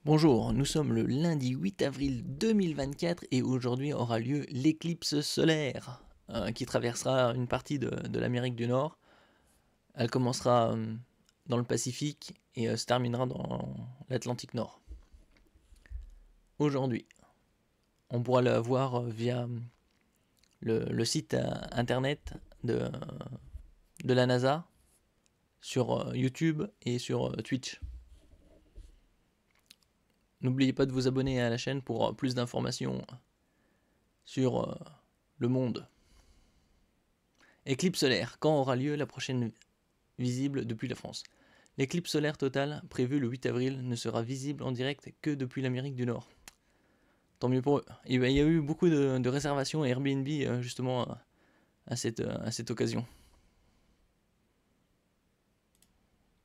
Bonjour, nous sommes le lundi 8 avril 2024 et aujourd'hui aura lieu l'éclipse solaire qui traversera une partie de l'Amérique du Nord. Elle commencera dans le Pacifique et se terminera dans l'Atlantique Nord. Aujourd'hui, on pourra la voir via le site internet de la NASA sur YouTube et sur Twitch. N'oubliez pas de vous abonner à la chaîne pour plus d'informations sur le monde. Éclipse solaire. Quand aura lieu la prochaine visible depuis la France? L'éclipse solaire totale, prévue le 8 avril, ne sera visible en direct que depuis l'Amérique du Nord. Tant mieux pour eux. Il y a eu beaucoup de réservations Airbnb justement à cette occasion.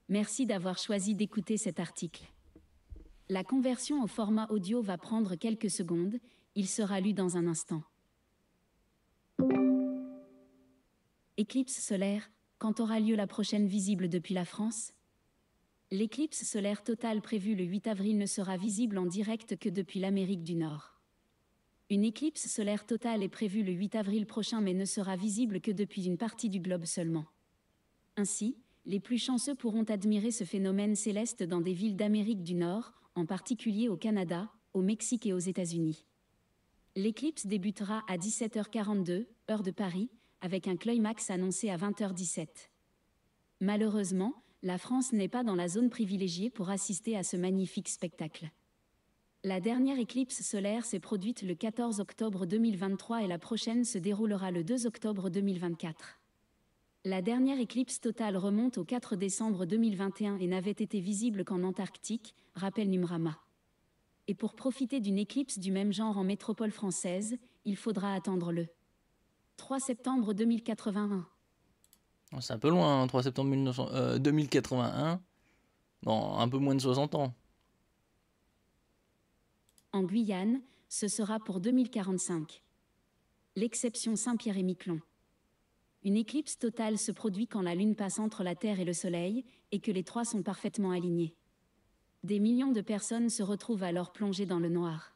Merci d'avoir choisi d'écouter cet article. La conversion au format audio va prendre quelques secondes, il sera lu dans un instant. Éclipse solaire, quand aura lieu la prochaine visible depuis la France? L'éclipse solaire totale prévue le 8 avril ne sera visible en direct que depuis l'Amérique du Nord. Une éclipse solaire totale est prévue le 8 avril prochain mais ne sera visible que depuis une partie du globe seulement. Ainsi, les plus chanceux pourront admirer ce phénomène céleste dans des villes d'Amérique du Nord, en particulier au Canada, au Mexique et aux États-Unis. L'éclipse débutera à 17h42, heure de Paris, avec un climax annoncé à 20h17. Malheureusement, la France n'est pas dans la zone privilégiée pour assister à ce magnifique spectacle. La dernière éclipse solaire s'est produite le 14 octobre 2023 et la prochaine se déroulera le 2 octobre 2024. La dernière éclipse totale remonte au 4 décembre 2021 et n'avait été visible qu'en Antarctique, rappelle Numrama. Et pour profiter d'une éclipse du même genre en métropole française, il faudra attendre le 3 septembre 2081. C'est un peu loin, hein, 3 septembre 2081, dans un peu moins de 60 ans. En Guyane, ce sera pour 2045. L'exception Saint-Pierre et Miquelon. Une éclipse totale se produit quand la Lune passe entre la Terre et le Soleil, et que les trois sont parfaitement alignés. Des millions de personnes se retrouvent alors plongées dans le noir.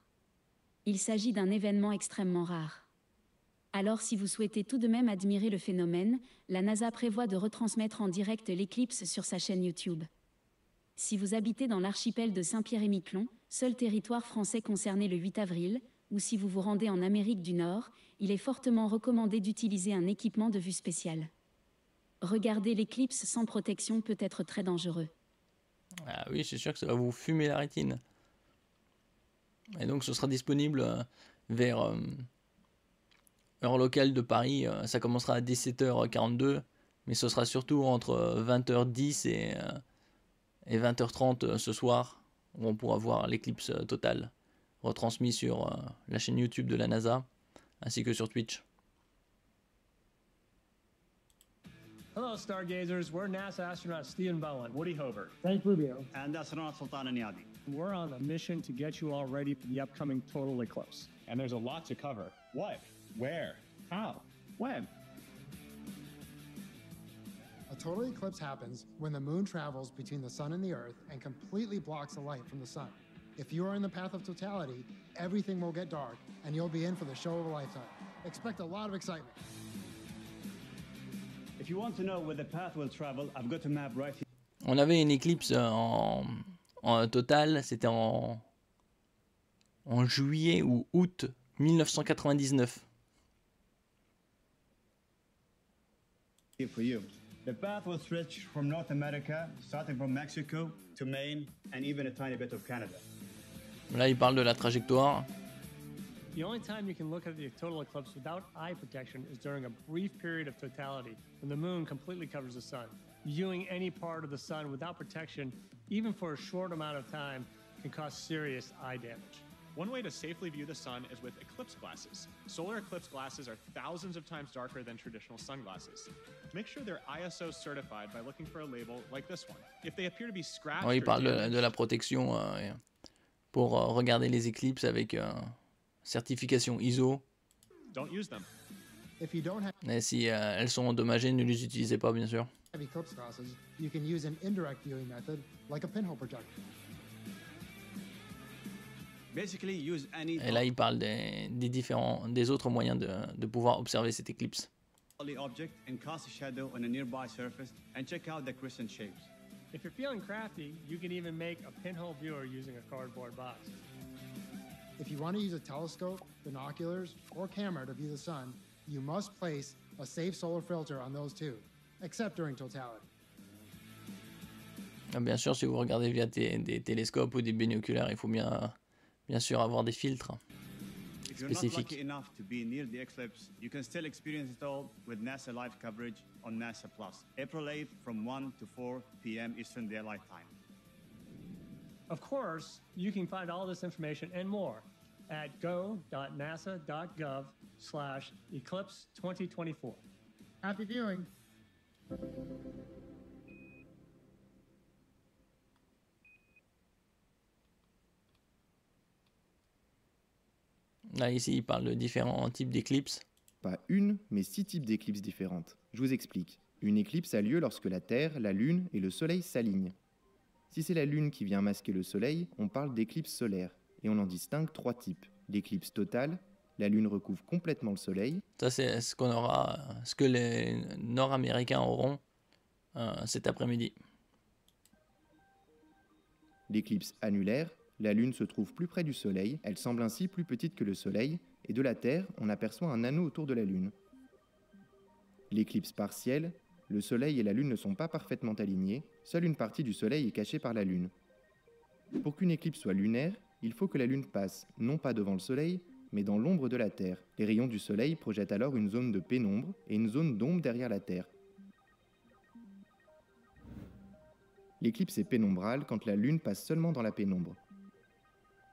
Il s'agit d'un événement extrêmement rare. Alors si vous souhaitez tout de même admirer le phénomène, la NASA prévoit de retransmettre en direct l'éclipse sur sa chaîne YouTube. Si vous habitez dans l'archipel de Saint-Pierre-et-Miquelon, seul territoire français concerné le 8 avril, ou si vous vous rendez en Amérique du Nord, il est fortement recommandé d'utiliser un équipement de vue spécial. Regarder l'éclipse sans protection peut être très dangereux. Ah oui, c'est sûr que ça va vous fumer la rétine. Et donc ce sera disponible vers heure locale de Paris. Ça commencera à 17h42, mais ce sera surtout entre 20h10 et 20h30 ce soir, où on pourra voir l'éclipse totale, retransmis sur la chaîne YouTube de la NASA, ainsi que sur Twitch. Hello, Stargazers. We're NASA astronauts Stephen Bowen, Woody Hobart, Frank Rubio, and astronaut Sultan Niadi. We're on a mission to get you all ready for the upcoming total eclipse. And there's a lot to cover. What? Where? How? When? a total eclipse happens when the moon travels between the sun and the earth and completely blocks the light from the sun. If you are in the path of totality, everything will get dark and you'll be in for the show of a lifetime. Expect a lot of excitement. If you want to know where the path will travel, I've got a map right here. On avait une éclipse en total, c'était en juillet ou août 1999. Here for you. The path will stretch from North America, starting from Mexico to Maine, and even a tiny bit of Canada. Là, il parle de la trajectoire. The only time you can look at the total eclipse without eye protection is during a brief period of totality, when the moon completely covers the sun. Viewing any part of the sun without protection, even for a short amount of time, can cause serious eye damage. One way to safely view the sun is with eclipse glasses. Solar eclipse glasses are thousands of times darker than traditional sunglasses. Make sure they're ISO certified by looking for a label like this one. If they appear to be scratched Oui, il or parle damaged, de la protection pour regarder les éclipses avec certification ISO. don't use them. If you don't have Et si elles sont endommagées, ne les utilisez pas, bien sûr. eclipse glasses, you can use an indirect viewing method like a pinhole projector. Basically, use any Et là, il parle des autres moyens de pouvoir observer cette éclipse. object and cast a shadow on a nearby surface and check out the crescent shapes. If you're feeling crafty, you can even make a pinhole viewer using a cardboard box. If you want to use a telescope, binoculars, or camera to view the sun, you must place a safe solar filter on those too, except during totality. Bien sûr, si vous regardez via des télescopes ou des binoculaires, il faut bien sûr avoir des filtres If you're not spécifiques. lucky enough to be near the eclipse, you can still experience it all with NASA live coverage on NASA Plus, April 8th from 1 to 4 p.m. Eastern Daylight Time. Of course, you can find all this information and more at go.nasa.gov/eclipse 2024. Happy viewing. Là, ici, il parle de différents types d'éclipses. Pas une, mais 6 types d'éclipses différentes. Je vous explique. Une éclipse a lieu lorsque la Terre, la Lune et le Soleil s'alignent. Si c'est la Lune qui vient masquer le Soleil, on parle d'éclipse solaire. Et on en distingue 3 types. L'éclipse totale, la Lune recouvre complètement le Soleil. Ça, c'est ce que les Nord-Américains auront cet après-midi. L'éclipse annulaire, la Lune se trouve plus près du Soleil, elle semble ainsi plus petite que le Soleil, et de la Terre, on aperçoit un anneau autour de la Lune. L'éclipse partielle, le Soleil et la Lune ne sont pas parfaitement alignés, seule une partie du Soleil est cachée par la Lune. Pour qu'une éclipse soit lunaire, il faut que la Lune passe, non pas devant le Soleil, mais dans l'ombre de la Terre. Les rayons du Soleil projettent alors une zone de pénombre et une zone d'ombre derrière la Terre. L'éclipse est pénombrale quand la Lune passe seulement dans la pénombre.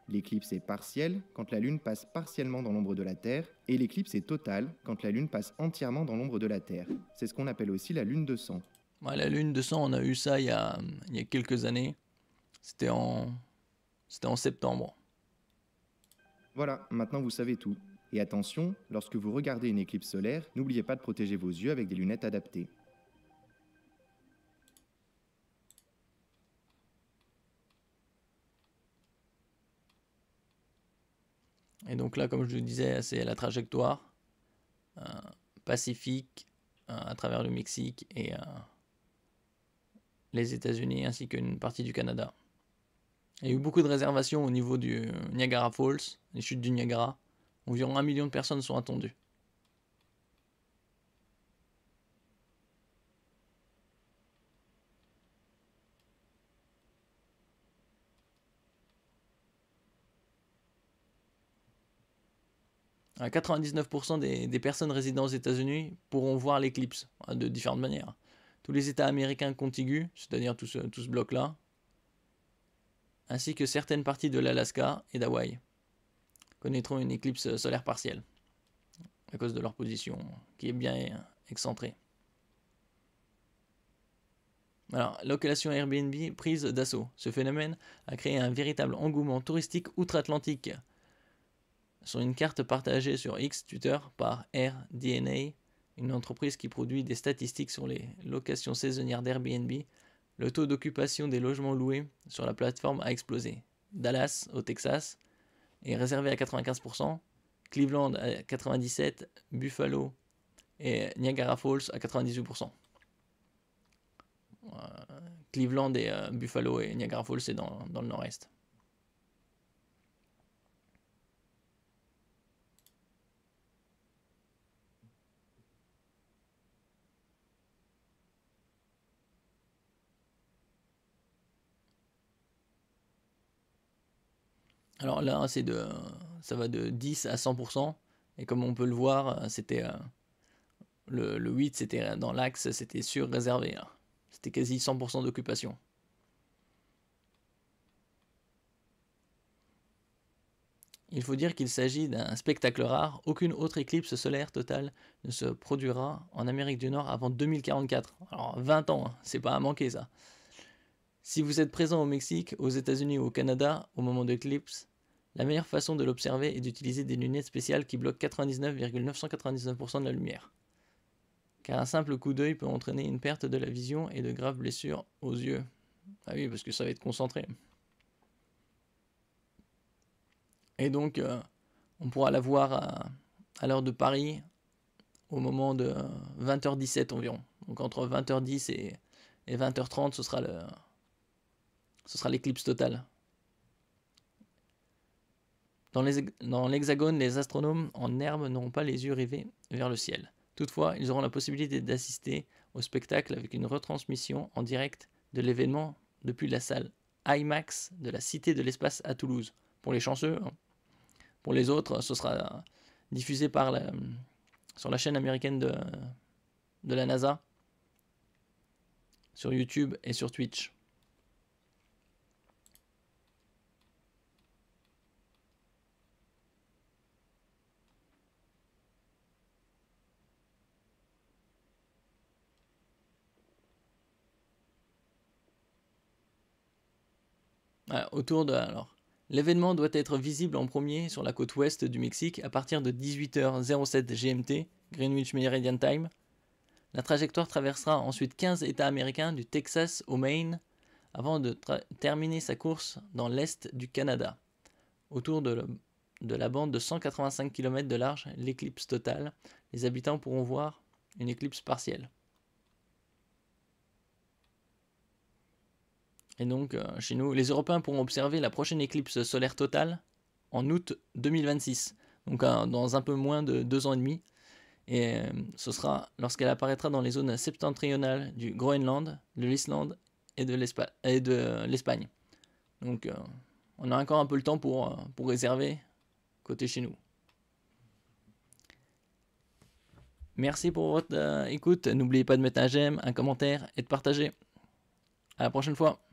L'éclipse est partielle quand la Lune passe partiellement dans l'ombre de la Terre, et l'éclipse est totale quand la Lune passe entièrement dans l'ombre de la Terre. C'est ce qu'on appelle aussi la Lune de sang. Ouais, la Lune de sang, on a eu ça il y a quelques années. C'était en septembre. Voilà, maintenant vous savez tout. Et attention, lorsque vous regardez une éclipse solaire, n'oubliez pas de protéger vos yeux avec des lunettes adaptées. Et donc là, comme je vous disais, c'est la trajectoire Pacifique à travers le Mexique et les États-Unis ainsi qu'une partie du Canada. Il y a eu beaucoup de réservations au niveau du Niagara Falls, les chutes du Niagara. Environ 1 million de personnes sont attendues. À 99% des personnes résidant aux États-Unis pourront voir l'éclipse de différentes manières. Tous les États américains contigus, c'est-à-dire tout ce bloc-là, ainsi que certaines parties de l'Alaska et d'Hawaï, connaîtront une éclipse solaire partielle, à cause de leur position qui est bien excentrée. Alors, location Airbnb prise d'assaut. Ce phénomène a créé un véritable engouement touristique outre-Atlantique. Sur une carte partagée sur X Twitter par AirDNA, une entreprise qui produit des statistiques sur les locations saisonnières d'Airbnb, le taux d'occupation des logements loués sur la plateforme a explosé. Dallas, au Texas, est réservé à 95%, Cleveland à 97%, Buffalo et Niagara Falls à 98%. Cleveland et Buffalo et Niagara Falls, c'est dans le nord-est. Alors là, ça va de 10 à 100%. Et comme on peut le voir, c'était le 8, c'était dans l'axe, c'était sur-réservé. C'était quasi 100% d'occupation. Il faut dire qu'il s'agit d'un spectacle rare. Aucune autre éclipse solaire totale ne se produira en Amérique du Nord avant 2044. Alors 20 ans, c'est pas à manquer ça. Si vous êtes présent au Mexique, aux États-Unis ou au Canada au moment de l'éclipse, la meilleure façon de l'observer est d'utiliser des lunettes spéciales qui bloquent 99,999% de la lumière. Car un simple coup d'œil peut entraîner une perte de la vision et de graves blessures aux yeux. Ah oui, parce que ça va être concentré. Et donc, on pourra la voir à l'heure de Paris au moment de 20h17 environ. Donc entre 20h10 et 20h30, ce sera l'éclipse totale. Dans l'hexagone, les astronomes en herbe n'auront pas les yeux rivés vers le ciel. Toutefois, ils auront la possibilité d'assister au spectacle avec une retransmission en direct de l'événement depuis la salle IMAX de la Cité de l'Espace à Toulouse. Pour les chanceux, hein. Pour les autres, ce sera diffusé sur la chaîne américaine de la NASA, sur YouTube et sur Twitch. Voilà, l'événement doit être visible en premier sur la côte ouest du Mexique à partir de 18h07 GMT, Greenwich Meridian Time. La trajectoire traversera ensuite 15 États américains du Texas au Maine avant de terminer sa course dans l'est du Canada. Autour de la bande de 185 km de large, l'éclipse totale, les habitants pourront voir une éclipse partielle. Et donc, chez nous, les Européens pourront observer la prochaine éclipse solaire totale en août 2026, donc dans un peu moins de 2 ans et demi. Et ce sera lorsqu'elle apparaîtra dans les zones septentrionales du Groenland, de l'Islande et de l'Espagne. Donc, on a encore un peu le temps pour réserver côté chez nous. Merci pour votre écoute. N'oubliez pas de mettre un j'aime, un commentaire et de partager. À la prochaine fois.